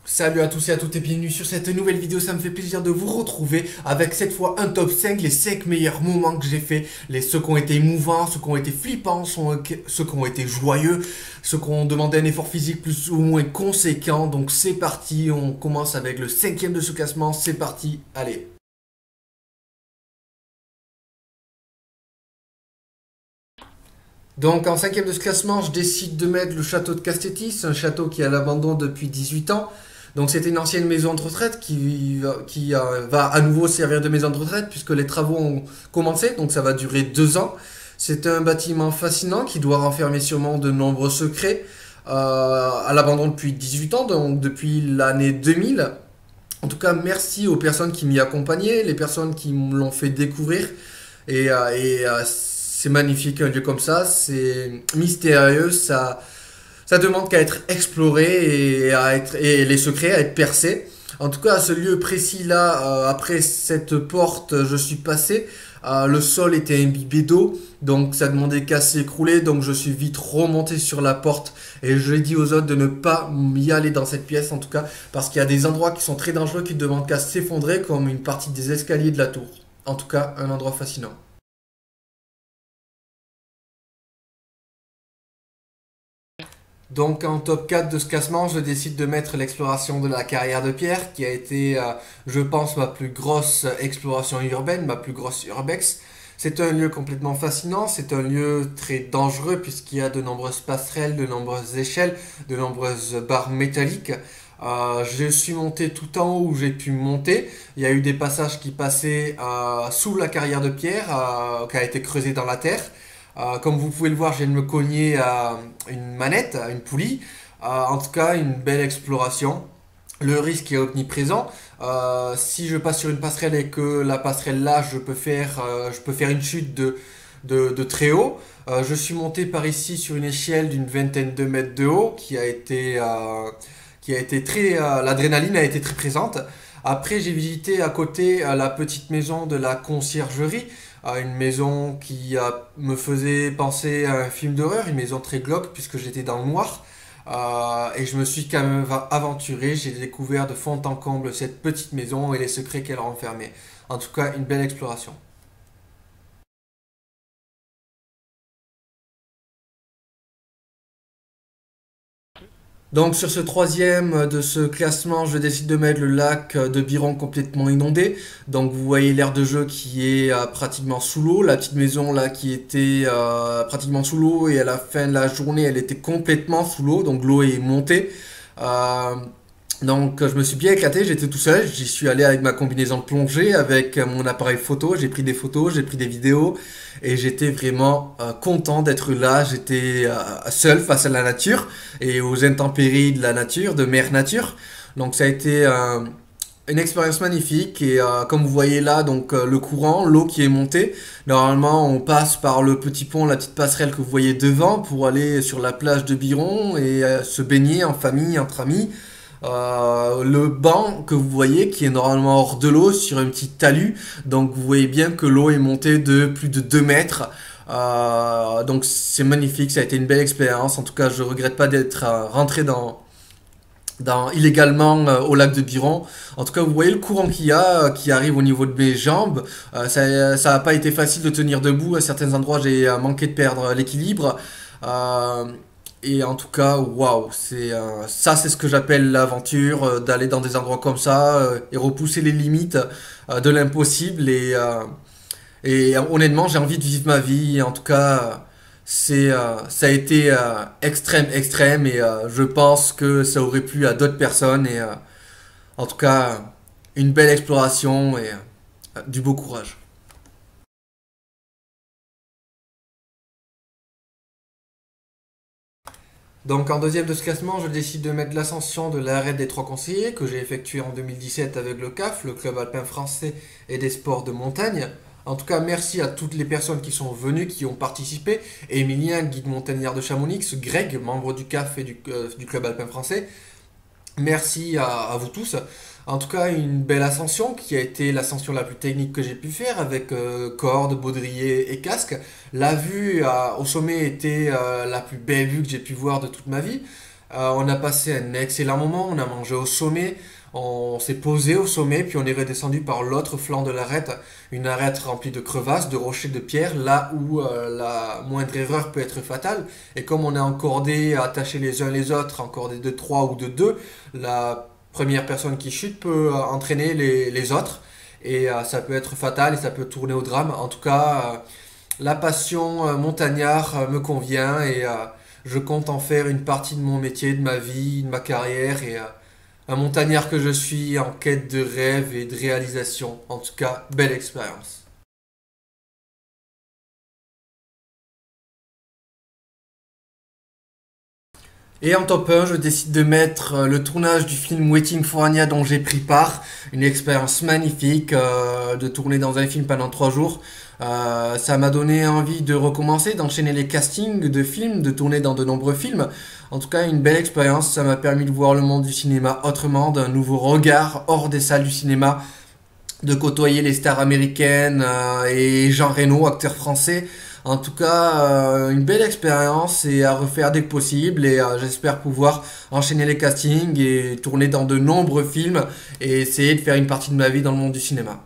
Salut à tous et à toutes et bienvenue sur cette nouvelle vidéo, ça me fait plaisir de vous retrouver avec cette fois un top 5, les 5 meilleurs moments que j'ai fait, ceux qui ont été émouvants, ceux qui ont été flippants, ceux qui ont été joyeux, ceux qui ont demandé un effort physique plus ou moins conséquent. Donc c'est parti, on commence avec le cinquième de ce classement, c'est parti, allez. Donc en cinquième de ce classement, je décide de mettre le château de Castetti, un château qui est à l'abandon depuis 18 ans. Donc c'était une ancienne maison de retraite qui va à nouveau servir de maison de retraite puisque les travaux ont commencé, donc ça va durer 2 ans. C'est un bâtiment fascinant qui doit renfermer sûrement de nombreux secrets à l'abandon depuis 18 ans, donc depuis l'année 2000. En tout cas, merci aux personnes qui m'y accompagnaient, les personnes qui me l'ont fait découvrir. C'est magnifique un lieu comme ça, c'est mystérieux, ça demande qu'à être exploré et les secrets à être percés. En tout cas, à ce lieu précis là, après cette porte, je suis passé. Le sol était imbibé d'eau, donc ça demandait qu'à s'écrouler. Donc je suis vite remonté sur la porte et je l'ai dit aux autres de ne pas y aller dans cette pièce, en tout cas, parce qu'il y a des endroits qui sont très dangereux qui demandent qu'à s'effondrer, comme une partie des escaliers de la tour. En tout cas, un endroit fascinant. Donc en top 4 de ce classement, je décide de mettre l'exploration de la carrière de Pierre, qui a été, je pense, ma plus grosse exploration urbaine, ma plus grosse urbex. C'est un lieu complètement fascinant, c'est un lieu très dangereux puisqu'il y a de nombreuses passerelles, de nombreuses échelles, de nombreuses barres métalliques. Je suis monté tout en haut où j'ai pu monter. Il y a eu des passages qui passaient sous la carrière de Pierre, qui a été creusée dans la terre. Comme vous pouvez le voir, je viens de me cogner à une manette, à une poulie. En tout cas, une belle exploration. Le risque est omniprésent. Si je passe sur une passerelle et que la passerelle là, je peux faire une chute de très haut. Je suis monté par ici sur une échelle d'une vingtaine de mètres de haut qui a été très, l'adrénaline a été très présente. Après, j'ai visité à côté la petite maison de la conciergerie, une maison me faisait penser à un film d'horreur, une maison très glauque puisque j'étais dans le noir. Et je me suis quand même aventuré, j'ai découvert de fond en comble cette petite maison et les secrets qu'elle renfermait. En tout cas, une belle exploration. Donc sur ce troisième de ce classement, je décide de mettre le lac de Biron complètement inondé. Donc vous voyez l'aire de jeu qui est pratiquement sous l'eau, la petite maison là qui était pratiquement sous l'eau et à la fin de la journée elle était complètement sous l'eau, donc l'eau est montée. Euh, donc je me suis bien éclaté, j'étais tout seul, j'y suis allé avec ma combinaison de plongée, avec mon appareil photo, j'ai pris des photos, j'ai pris des vidéos et j'étais vraiment content d'être là, j'étais seul face à la nature et aux intempéries de la nature, de mère nature. Donc ça a été une expérience magnifique et comme vous voyez là, donc le courant, l'eau qui est montée, normalement on passe par le petit pont, la petite passerelle que vous voyez devant pour aller sur la plage de Biron et se baigner en famille, entre amis. Le banc que vous voyez qui est normalement hors de l'eau sur un petit talus, donc vous voyez bien que l'eau est montée de plus de 2 mètres. Donc c'est magnifique, ça a été une belle expérience. En tout cas, je regrette pas d'être rentré illégalement au lac de Biron. En tout cas, vous voyez le courant qu'il y a, qui arrive au niveau de mes jambes. Ça n'a pas été facile de tenir debout. À certains endroits, j'ai manqué de perdre l'équilibre. Euh, et en tout cas, waouh, c'est ce que j'appelle l'aventure, d'aller dans des endroits comme ça et repousser les limites de l'impossible. Et honnêtement, j'ai envie de vivre ma vie. En tout cas, ça a été extrême, extrême. Et je pense que ça aurait plu à d'autres personnes. Et en tout cas, une belle exploration et du beau courage. Donc en deuxième de ce classement, je décide de mettre l'ascension de l'arête des trois conseillers que j'ai effectué en 2017 avec le CAF, le Club Alpin Français et des Sports de Montagne. En tout cas, merci à toutes les personnes qui sont venues, qui ont participé. Emilien, guide montagnard de Chamonix, Greg, membre du CAF et du Club Alpin Français. Merci à vous tous. En tout cas, une belle ascension qui a été l'ascension la plus technique que j'ai pu faire avec corde, baudrier et casque. La vue au sommet était la plus belle vue que j'ai pu voir de toute ma vie. On a passé un excellent moment, on a mangé au sommet, on s'est posé au sommet, puis on est redescendu par l'autre flanc de l'arête, une arête remplie de crevasses, de rochers, de pierres, là où la moindre erreur peut être fatale. Et comme on est encordés, attachés les uns les autres, encordés de 3 ou de 2, la première personne qui chute peut entraîner les autres. Et ça peut être fatal et ça peut tourner au drame. En tout cas, la passion montagnard me convient et je compte en faire une partie de mon métier, de ma vie, de ma carrière et un montagnard que je suis en quête de rêve et de réalisation. En tout cas, belle expérience. Et en top 1, je décide de mettre le tournage du film Waiting for Anya dont j'ai pris part. Une expérience magnifique de tourner dans un film pendant 3 jours. Ça m'a donné envie de recommencer, d'enchaîner les castings de films, de tourner dans de nombreux films. En tout cas, une belle expérience. Ça m'a permis de voir le monde du cinéma autrement, d'un nouveau regard hors des salles du cinéma, de côtoyer les stars américaines et Jean Reno, acteur français. En tout cas, une belle expérience et à refaire dès que possible. Et j'espère pouvoir enchaîner les castings et tourner dans de nombreux films et essayer de faire une partie de ma vie dans le monde du cinéma.